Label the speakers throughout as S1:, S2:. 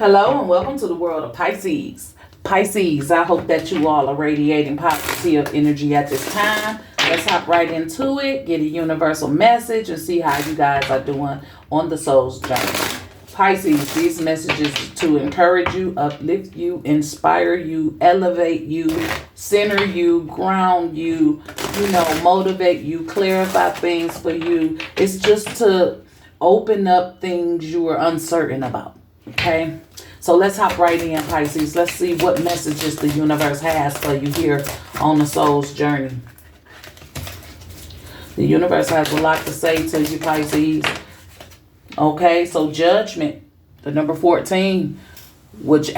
S1: Hello and welcome to the world of Pisces. Pisces, I hope that you all are radiating positive energy at this time. Let's hop right into it, get a universal message, and see how you guys are doing on the soul's journey. Pisces, these messages to encourage you, uplift you, inspire you, elevate you, center you, ground you, motivate you, clarify things for you. It's just to open up things you are uncertain about. Okay, so let's hop right in, Pisces. Let's see what messages the universe has for you here on the soul's journey. The universe has a lot to say to you, Pisces. Okay, so judgment, the number 14, which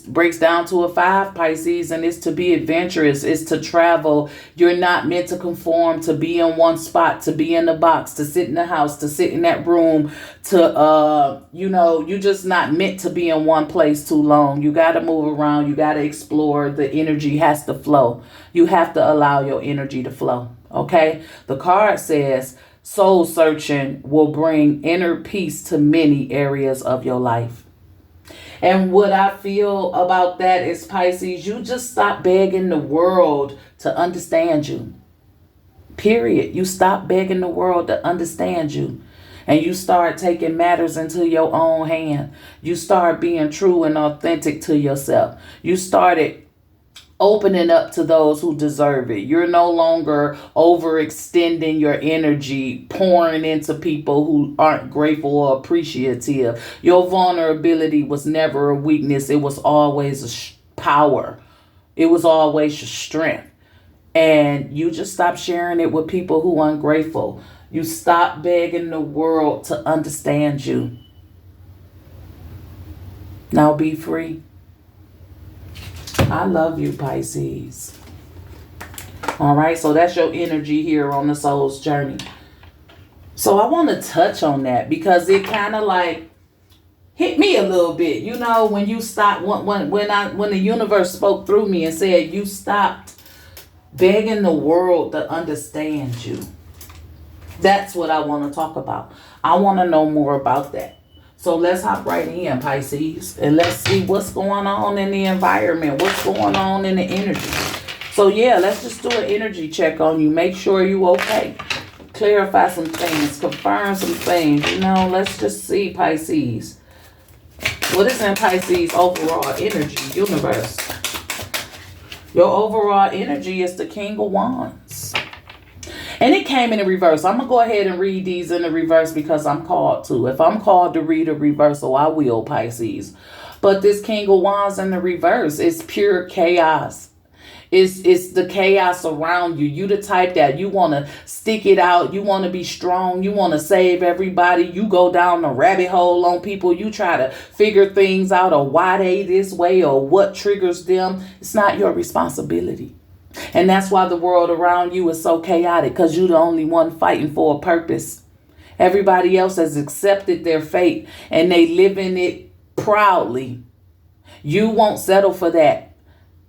S1: breaks down to a 5, Pisces, and it's to be adventurous, it's to travel. You're not meant to conform, to be in one spot, to be in the box, to sit in the house, to sit in that room, you're just not meant to be in one place too long. You got to move around. You got to explore. The energy has to flow. You have to allow your energy to flow. Okay. The card says soul searching will bring inner peace to many areas of your life. And what I feel about that is, Pisces, you just stop begging the world to understand you. Period. You stop begging the world to understand you. And you start taking matters into your own hand. You start being true and authentic to yourself. You started opening up to those who deserve it. You're no longer overextending your energy, pouring into people who aren't grateful or appreciative. Your vulnerability was never a weakness. It was always a power. It was always your strength. And you just stop sharing it with people who are ungrateful. You stop begging the world to understand you. Now be free. I love you, Pisces. All right, so that's your energy here on the soul's journey. So I want to touch on that because it kind of like hit me a little bit. You know, when you stop, when the universe spoke through me and said you stopped begging the world to understand you. That's what I want to talk about. I want to know more about that. So let's hop right in, Pisces, and let's see what's going on in the environment, what's going on in the energy. So yeah, let's just do an energy check on you. Make sure you're okay. Clarify some things, confirm some things. Let's just see, Pisces. What is in Pisces' overall energy, universe? Your overall energy is the King of Wands. And it came in the reverse. I'm going to go ahead and read these in the reverse because I'm called to. If I'm called to read a reversal, I will, Pisces. But this King of Wands in the reverse is pure chaos. It's the chaos around you. You the type that you want to stick it out. You want to be strong. You want to save everybody. You go down the rabbit hole on people. You try to figure things out or why they this way or what triggers them. It's not your responsibility. And that's why the world around you is so chaotic, because you're the only one fighting for a purpose. Everybody else has accepted their fate and they live in it proudly. You won't settle for that.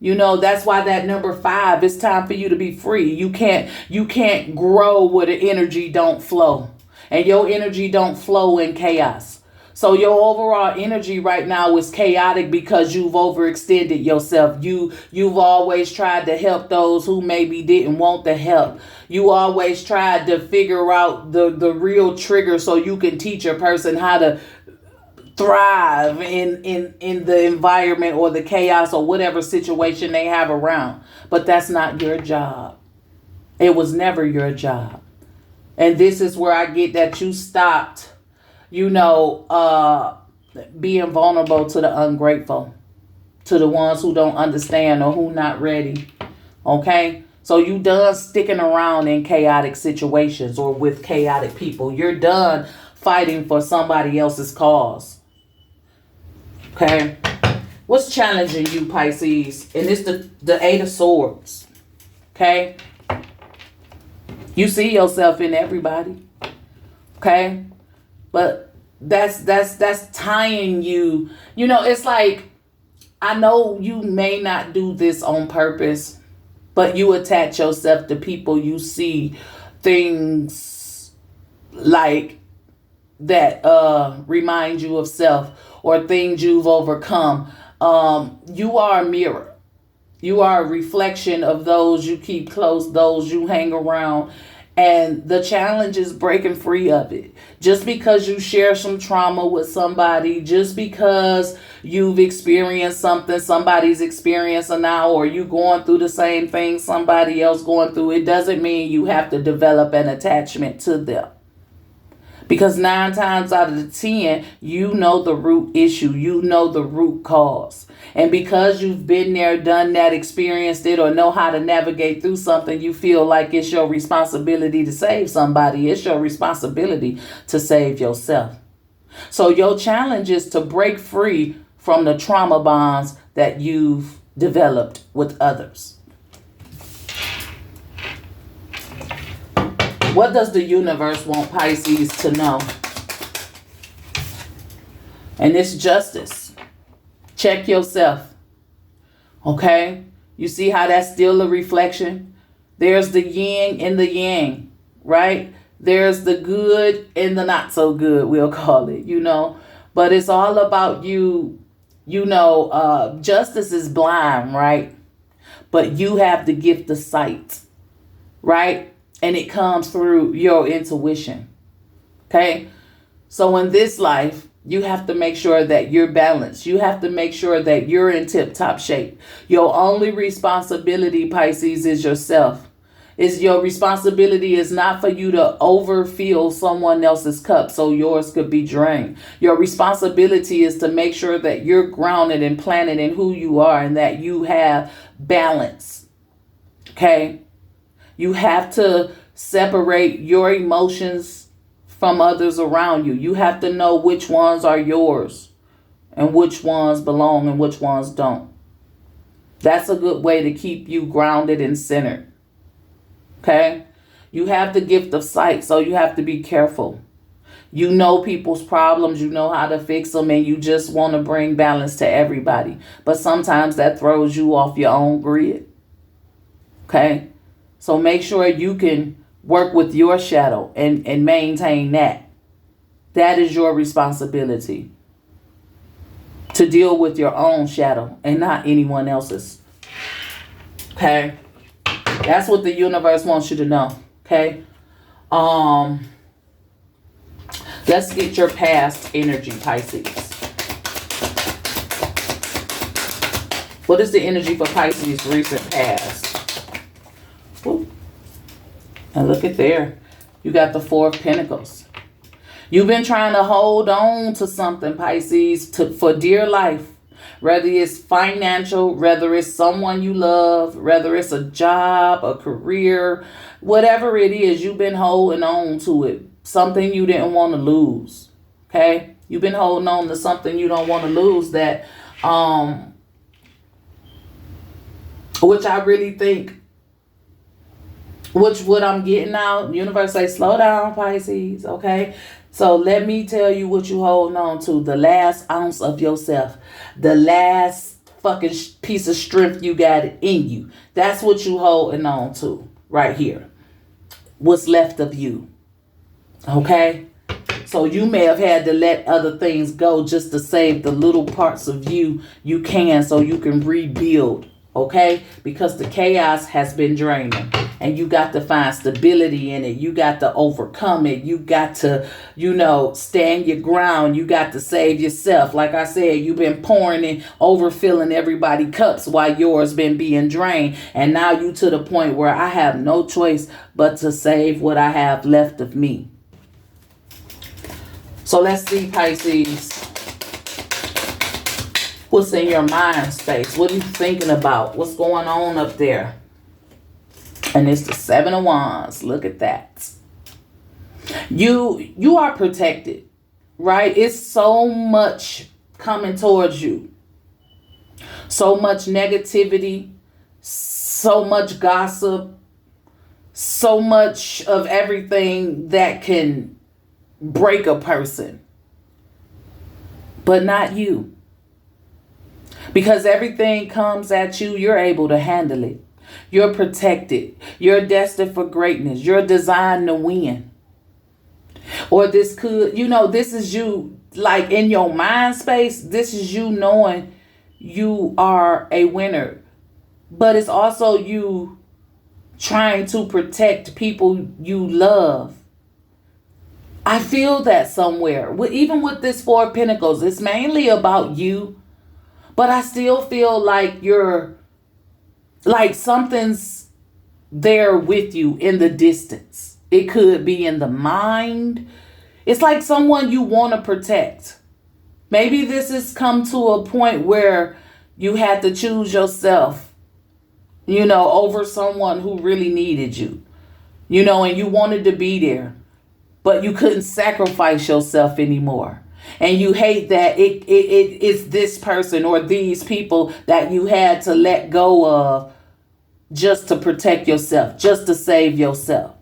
S1: That's why that number 5, it's time for you to be free. You can't grow where the energy don't flow. And your energy don't flow in chaos. So your overall energy right now is chaotic because you've overextended yourself. You've always tried to help those who maybe didn't want the help. You always tried to figure out the real trigger so you can teach a person how to thrive in the environment or the chaos or whatever situation they have around. But that's not your job. It was never your job. And this is where I get that you stopped being vulnerable to the ungrateful, to the ones who don't understand or who not ready. Okay? So you done sticking around in chaotic situations or with chaotic people. You're done fighting for somebody else's cause. Okay? What's challenging you, Pisces? And it's the 8 of Swords. Okay? You see yourself in everybody. Okay? But that's tying you. It's like, I know you may not do this on purpose, but you attach yourself to people you see things like that remind you of self, or things you've overcome. You are a mirror. You are a reflection of those you keep close, those you hang around. And the challenge is breaking free of it. Just because you share some trauma with somebody, just because you've experienced something somebody's experiencing now, or you going through the same thing somebody else going through, it doesn't mean you have to develop an attachment to them. Because 9 times out of the 10, you know the root issue. You know the root cause. And because you've been there, done that, experienced it, or know how to navigate through something, you feel like it's your responsibility to save somebody. It's your responsibility to save yourself. So your challenge is to break free from the trauma bonds that you've developed with others. What does the universe want Pisces to know? And it's justice. Check yourself. Okay? You see how that's still a reflection? There's the yin and the yang, right? There's the good and the not so good, we'll call it, But it's all about you, justice is blind, right? But you have the gift of sight, right? And it comes through your intuition. Okay? So in this life, you have to make sure that you're balanced. You have to make sure that you're in tip-top shape. Your only responsibility, Pisces, is yourself. Your responsibility is not for you to overfill someone else's cup so yours could be drained. Your responsibility is to make sure that you're grounded and planted in who you are and that you have balance. Okay? You have to separate your emotions from others around you. You have to know which ones are yours and which ones belong and which ones don't. That's a good way to keep you grounded and centered. Okay? You have the gift of sight, so you have to be careful. You know people's problems, you know how to fix them, and you just want to bring balance to everybody. But sometimes that throws you off your own grid. Okay? So make sure you can work with your shadow and maintain that. That is your responsibility. To deal with your own shadow and not anyone else's. Okay? That's what the universe wants you to know. Okay? Let's get your past energy, Pisces. What is the energy for Pisces' recent past? Whoop. And look at there. You got the 4 of Pentacles. You've been trying to hold on to something, Pisces, for dear life. Whether it's financial, whether it's someone you love, whether it's a job, a career, whatever it is, you've been holding on to it. Something you didn't want to lose. Okay? You've been holding on to something you don't want to lose that, which I really think, what I'm getting out, universe say, slow down, Pisces, okay? So let me tell you what you holding on to. The last ounce of yourself. The last fucking piece of strength you got in you. That's what you holding on to right here. What's left of you. Okay? So you may have had to let other things go just to save the little parts of you can so you can rebuild. Okay? Because the chaos has been draining. And you got to find stability in it. You got to overcome it. You got to, stand your ground. You got to save yourself. Like I said, you've been pouring and overfilling everybody's cups while yours been being drained. And now you to the point where I have no choice but to save what I have left of me. So let's see, Pisces. What's in your mind space? What are you thinking about? What's going on up there? And it's the 7 of Wands. Look at that. You are protected, right? It's so much coming towards you. So much negativity, so much gossip, so much of everything that can break a person. But not you. Because everything comes at you, you're able to handle it. You're protected. You're destined for greatness. You're designed to win. Or this could, this is you like in your mind space, this is you knowing you are a winner. But it's also you trying to protect people you love. I feel that somewhere. Even with this Four of Pentacles, it's mainly about you. But I still feel like you're, like something's there with you in the distance. It could be in the mind. It's like someone you want to protect. Maybe this has come to a point where you had to choose yourself, over someone who really needed you, and you wanted to be there, but you couldn't sacrifice yourself anymore. And you hate that it's this person or these people that you had to let go of just to protect yourself, just to save yourself.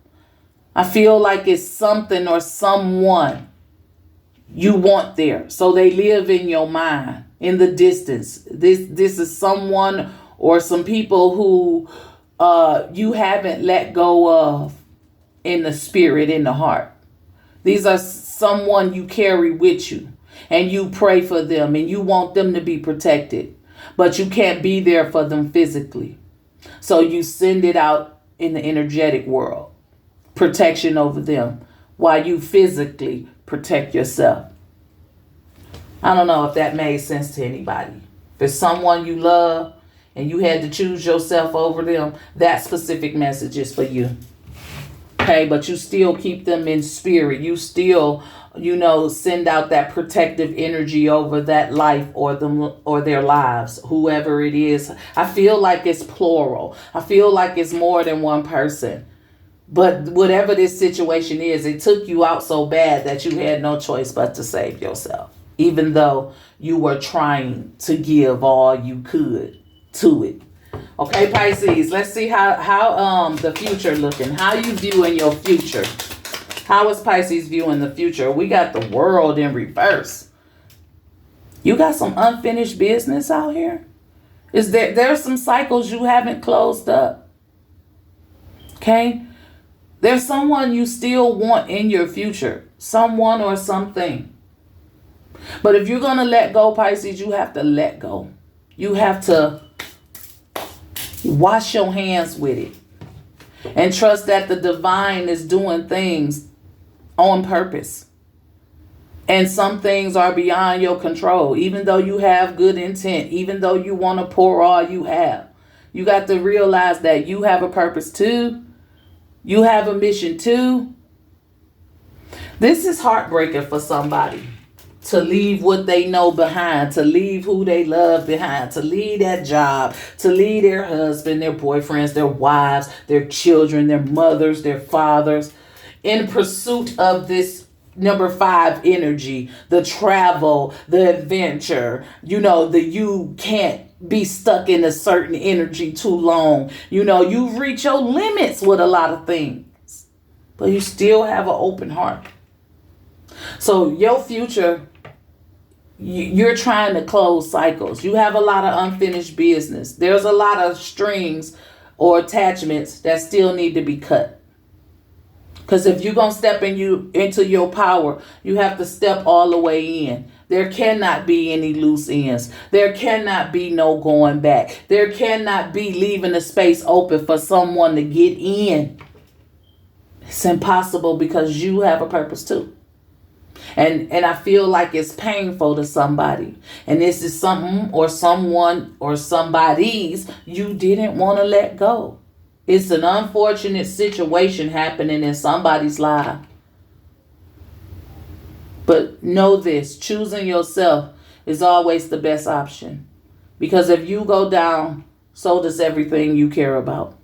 S1: I feel like it's something or someone you want there. So they live in your mind, in the distance. This is someone or some people who you haven't let go of in the spirit, in the heart. These are someone you carry with you, and you pray for them, and you want them to be protected, but you can't be there for them physically. So you send it out in the energetic world, protection over them, while you physically protect yourself. I don't know if that made sense to anybody. If it's someone you love and you had to choose yourself over them, that specific message is for you. Okay, but you still keep them in spirit. You still, send out that protective energy over that life or them or their lives, whoever it is. I feel like it's plural. I feel like it's more than one person. But whatever this situation is, it took you out so bad that you had no choice but to save yourself, even though you were trying to give all you could to it. Okay, Pisces, let's see how the future looking. How you viewing your future? How is Pisces viewing the future? We got the World in reverse. You got some unfinished business out here? There's some cycles you haven't closed up? Okay? There's someone you still want in your future. Someone or something. But if you're going to let go, Pisces, you have to let go. You have to wash your hands with it. And trust that the divine is doing things on purpose. And some things are beyond your control. Even though you have good intent. Even though you want to pour all you have. You got to realize that you have a purpose too. You have a mission too. This is heartbreaking for somebody. To leave what they know behind, to leave who they love behind, to leave that job, to leave their husband, their boyfriends, their wives, their children, their mothers, their fathers, in pursuit of this number 5 energy, the travel, the adventure, you can't be stuck in a certain energy too long. You've reached your limits with a lot of things, but you still have an open heart. So your future, you're trying to close cycles. You have a lot of unfinished business. There's a lot of strings or attachments that still need to be cut. Because if you're going to step into your power, you have to step all the way in. There cannot be any loose ends. There cannot be no going back. There cannot be leaving the space open for someone to get in. It's impossible because you have a purpose too. And I feel like it's painful to somebody. And this is something or someone or somebody's you didn't want to let go. It's an unfortunate situation happening in somebody's life. But know this, choosing yourself is always the best option. Because if you go down, so does everything you care about.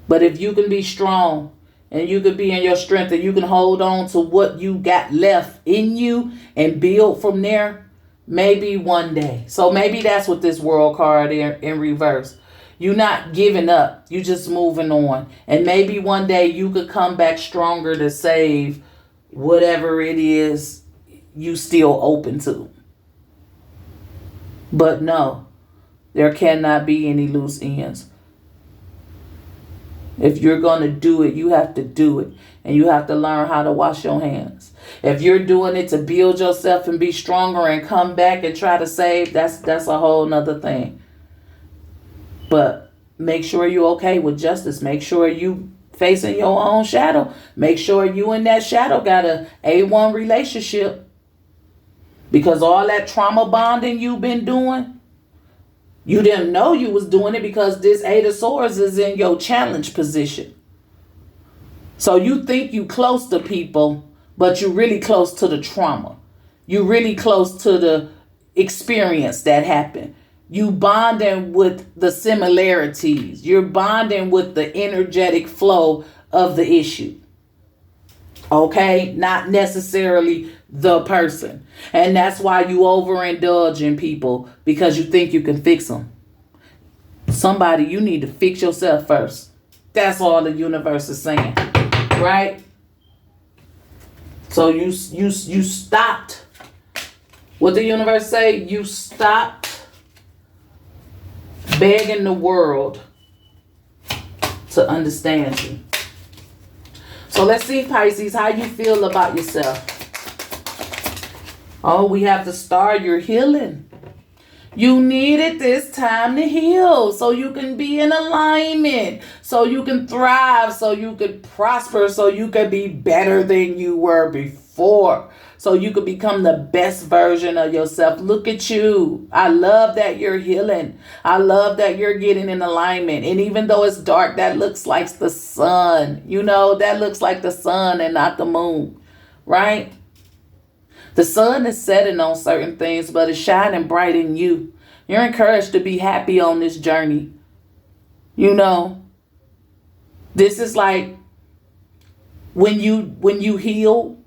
S1: But if you can be strong, and you could be in your strength, and you can hold on to what you got left in you and build from there, maybe one day. So maybe that's what this World card in reverse. You're not giving up. You're just moving on. And maybe one day you could come back stronger to save whatever it is you still open to. But no, there cannot be any loose ends. If you're going to do it, you have to do it. And you have to learn how to wash your hands. If you're doing it to build yourself and be stronger and come back and try to save, that's a whole nother thing. But make sure you're okay with justice. Make sure you facing your own shadow. Make sure you and that shadow got a A1 relationship. Because all that trauma bonding you've been doing, you didn't know you was doing it because this Eight of Swords is in your challenge position. So you think you close to people, but you really close to the trauma. You really close to the experience that happened. You bonding with the similarities. You're bonding with the energetic flow of the issue. Okay? Not necessarily the person. And that's why you overindulge in people, because you think you can fix them. Somebody, you need to fix yourself first. That's all the universe is saying. Right? So you stopped. What the universe say? You stopped begging the world to understand you. So let's see, Pisces, how you feel about yourself. Oh, we have to start your healing. You needed this time to heal so you can be in alignment, so you can thrive, so you could prosper, so you could be better than you were before, so you could become the best version of yourself. Look at you. I love that you're healing. I love that you're getting in alignment. And even though it's dark, that looks like the sun. You know, that looks like the sun and not the moon, right? The sun is setting on certain things, but it's shining bright in you. You're encouraged to be happy on this journey. You know, this is like when you heal,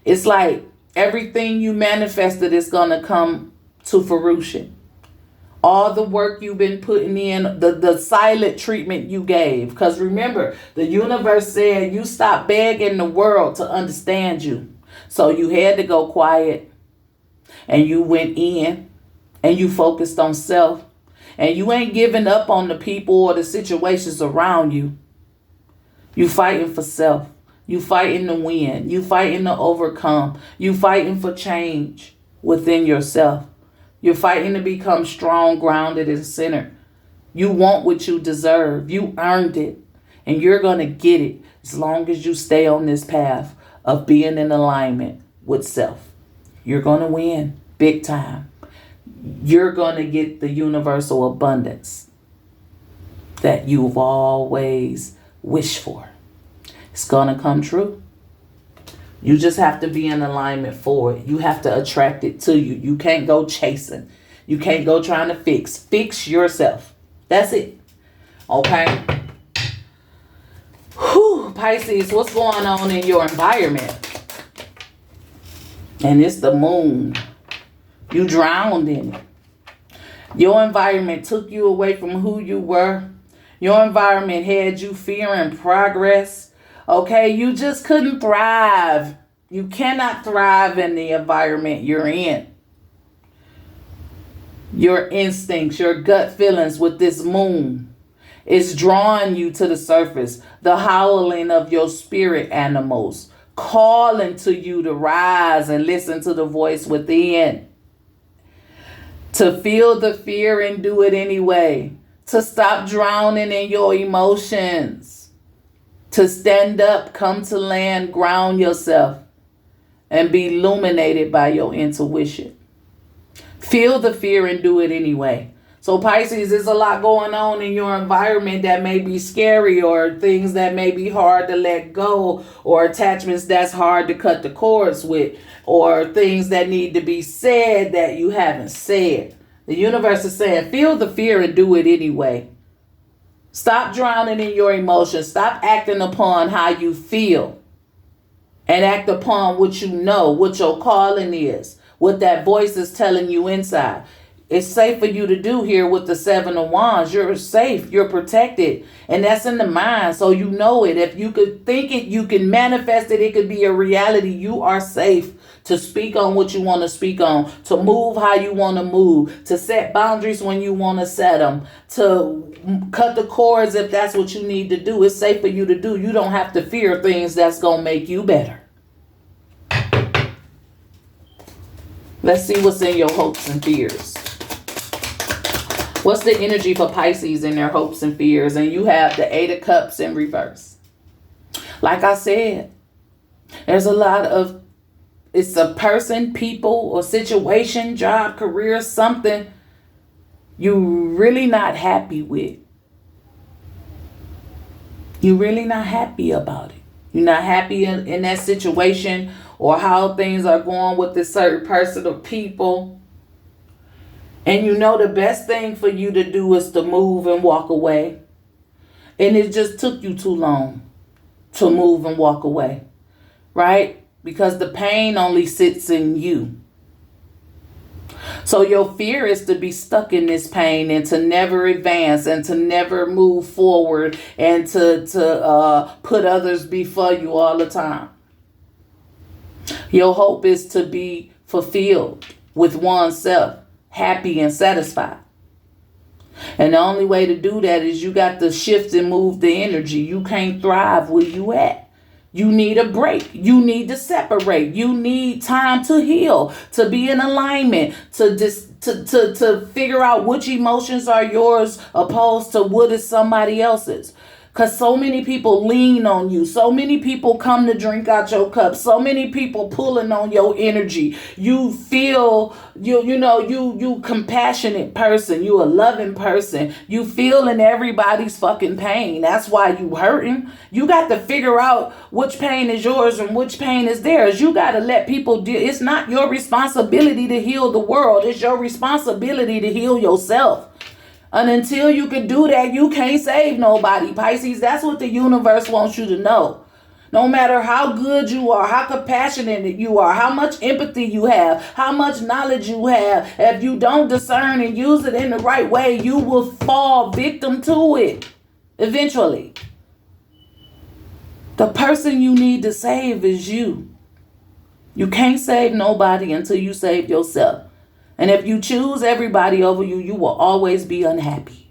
S1: it's like everything you manifested is going to come to fruition. All the work you've been putting in, the silent treatment you gave. Because remember, the universe said you stop begging the world to understand you. So you had to go quiet, and you went in, and you focused on self, and you ain't giving up on the people or the situations around you. You fighting for self. You fighting to win. You fighting to overcome. You fighting for change within yourself. You're fighting to become strong, grounded, and centered. You want what you deserve. You earned it, and you're going to get it as long as you stay on this path of being in alignment with self. You're going to win big time. You're going to get the universal abundance that you've always wished for. It's going to come true. You just have to be in alignment for it. You have to attract it to you. You can't go chasing. You can't go trying to fix. Fix yourself. That's it. Okay? Whew, Pisces, what's going on in your environment? And it's the moon. You drowned in it. Your environment took you away from who you were. Your environment had you fearing progress. Okay, you just couldn't thrive. You cannot thrive in the environment you're in. Your instincts, your gut feelings with this moon is drawing you to the surface. The howling of your spirit animals calling to you to rise and listen to the voice within. To feel the fear and do it anyway. To stop drowning in your emotions. To stand up, come to land, ground yourself, and be illuminated by your intuition. Feel the fear and do it anyway. So Pisces, there's a lot going on in your environment that may be scary, or things that may be hard to let go, or attachments that's hard to cut the cords with, or things that need to be said that you haven't said. The universe is saying, feel the fear and do it anyway. Stop drowning in your emotions. Stop acting upon how you feel. And act upon what you know, what your calling is, what that voice is telling you inside. It's safe for you to do here with the Seven of Wands. You're safe. You're protected. And that's in the mind. So you know it. If you could think it, you can manifest it. It could be a reality. You are safe. to speak on what you want to speak on, to move how you want to move, to set boundaries when you want to set them, to cut the cords if that's what you need to do. It's safe for you to do. You don't have to fear things that's going to make you better. Let's see what's in your hopes and fears. What's the energy for Pisces in their hopes and fears? And you have the Eight of Cups in reverse. Like I said, there's a lot of, it's a person, people, or situation, job, career, something you really not happy with. You're really not happy about it. You're not happy in that situation or how things are going with this certain person or people. And you know the best thing for you to do is to move and walk away. And it just took you too long to move and walk away, right? Because the pain only sits in you. So your fear is to be stuck in this pain and to never advance and to never move forward and to put others before you all the time. Your hope is to be fulfilled with oneself, happy and satisfied. And the only way to do that is you got to shift and move the energy. You can't thrive where you at. You need a break. You need to separate. You need time to heal, to be in alignment, to figure out which emotions are yours opposed to what is somebody else's. Because so many people lean on you. So many people come to drink out your cup. So many people pulling on your energy. You feel, you compassionate person. You a loving person. You feeling everybody's fucking pain. That's why you hurting. You got to figure out which pain is yours and which pain is theirs. You got to let people deal. It's not your responsibility to heal the world. It's your responsibility to heal yourself. And until you can do that, you can't save nobody, Pisces. That's what the universe wants you to know. No matter how good you are, how compassionate you are, how much empathy you have, how much knowledge you have, if you don't discern and use it in the right way, you will fall victim to it eventually. The person you need to save is you. You can't save nobody until you save yourself. And if you choose everybody over you, you will always be unhappy.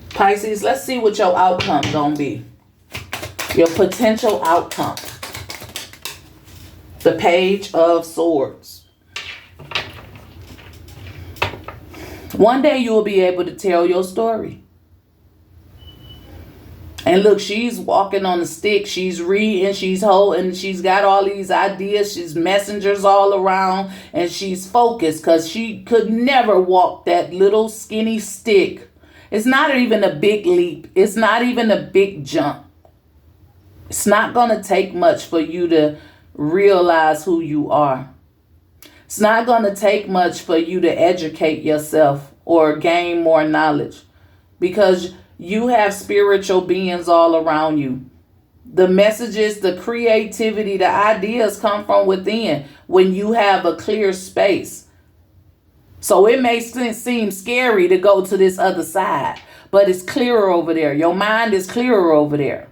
S1: Pisces, let's see what your outcome gonna be. Your potential outcome. The Page of Swords. One day you will be able to tell your story. And look, she's walking on a stick. She's reading, she's holding, she's got all these ideas. She's messengers all around and she's focused because she could never walk that little skinny stick. It's not even a big leap. It's not even a big jump. It's not going to take much for you to realize who you are. It's not going to take much for you to educate yourself or gain more knowledge because you have spiritual beings all around you. The messages, the creativity, the ideas come from within when you have a clear space. So it may seem scary to go to this other side, but it's clearer over there. Your mind is clearer over there.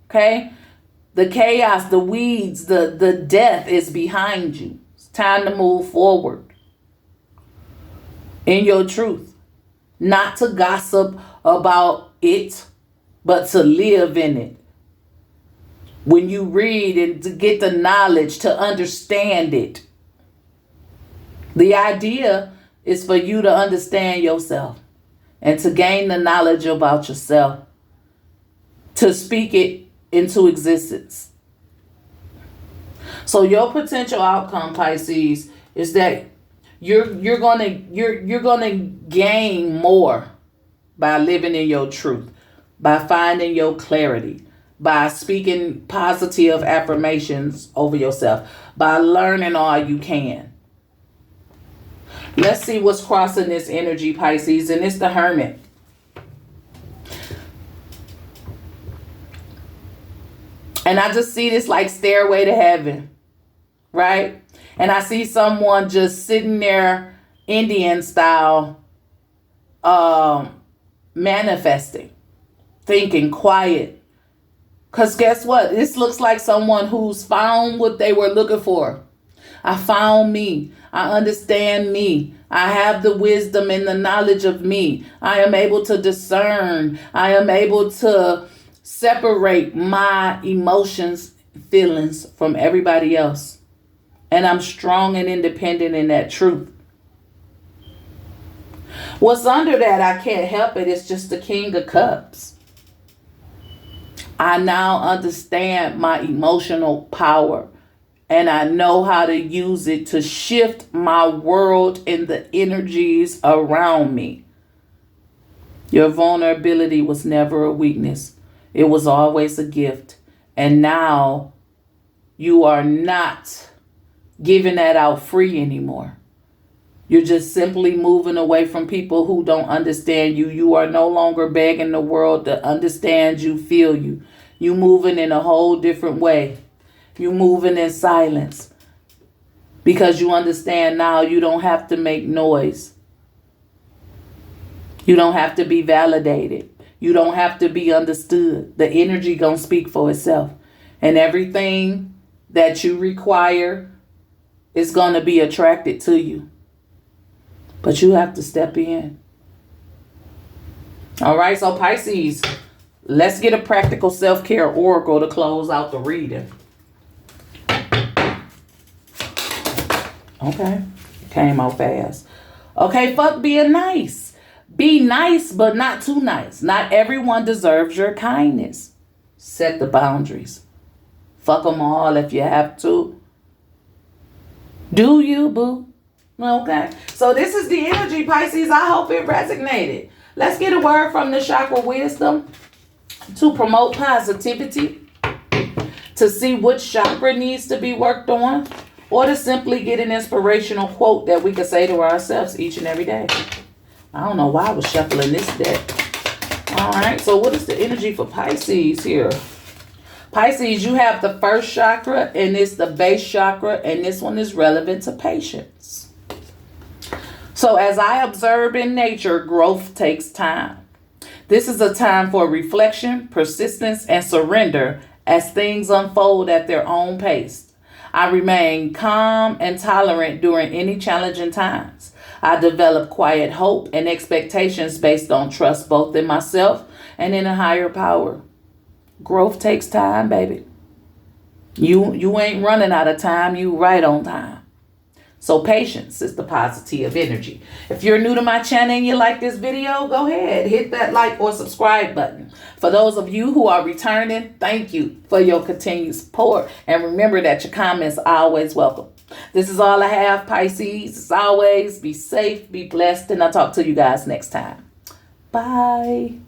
S1: Okay? The chaos, the weeds, the death is behind you. It's time to move forward in your truth. Not to gossip about it, but to live in it. When you read and to get the knowledge, to understand it. The idea is for you to understand yourself and to gain the knowledge about yourself, to speak it into existence. So your potential outcome, Pisces, is that you're gonna gain more by living in your truth, by finding your clarity, by speaking positive affirmations over yourself, by learning all you can. Let's see what's crossing this energy, Pisces, and it's the Hermit. And I just see this like stairway to heaven, right? And I see someone just sitting there Indian style, manifesting, thinking, quiet, Because guess what? This looks like someone who's found what they were looking for. I found me. I understand me. I have the wisdom and the knowledge of me. I am able to discern. I am able to separate my emotions, feelings from everybody else. And I'm strong and independent in that truth. What's under that, I can't help it. It's just the King of Cups. I now understand my emotional power, and I know how to use it to shift my world and the energies around me. Your vulnerability was never a weakness. It was always a gift. And now you are not giving that out free anymore. You're just simply moving away from people who don't understand you. You are no longer begging the world to understand you, feel you. You moving in a whole different way. You moving in silence. Because you understand now you don't have to make noise. You don't have to be validated. You don't have to be understood. The energy gonna speak for itself. And everything that you require is gonna be attracted to you. But you have to step in. All right, so Pisces, let's get a practical self-care oracle to close out the reading. Okay, came out fast. Okay, fuck being nice. Be nice, but not too nice. Not everyone deserves your kindness. Set the boundaries. Fuck them all if you have to. Do you, boo? Okay, so this is the energy, Pisces. I hope it resonated. Let's get a word from the chakra wisdom to promote positivity, to see which chakra needs to be worked on, or to simply get an inspirational quote that we can say to ourselves each and every day. I don't know why I was shuffling this deck. All right, so what is the energy for Pisces here? Pisces, you have the first chakra, and it's the base chakra, and this one is relevant to patience. So as I observe in nature, growth takes time. This is a time for reflection, persistence, and surrender as things unfold at their own pace. I remain calm and tolerant during any challenging times. I develop quiet hope and expectations based on trust both in myself and in a higher power. Growth takes time, baby. You ain't running out of time. You right on time. So patience is the positive energy. If you're new to my channel and you like this video, go ahead, hit that like or subscribe button. For those of you who are returning, thank you for your continued support. And remember that your comments are always welcome. This is all I have, Pisces. As always, be safe, be blessed, and I'll talk to you guys next time. Bye.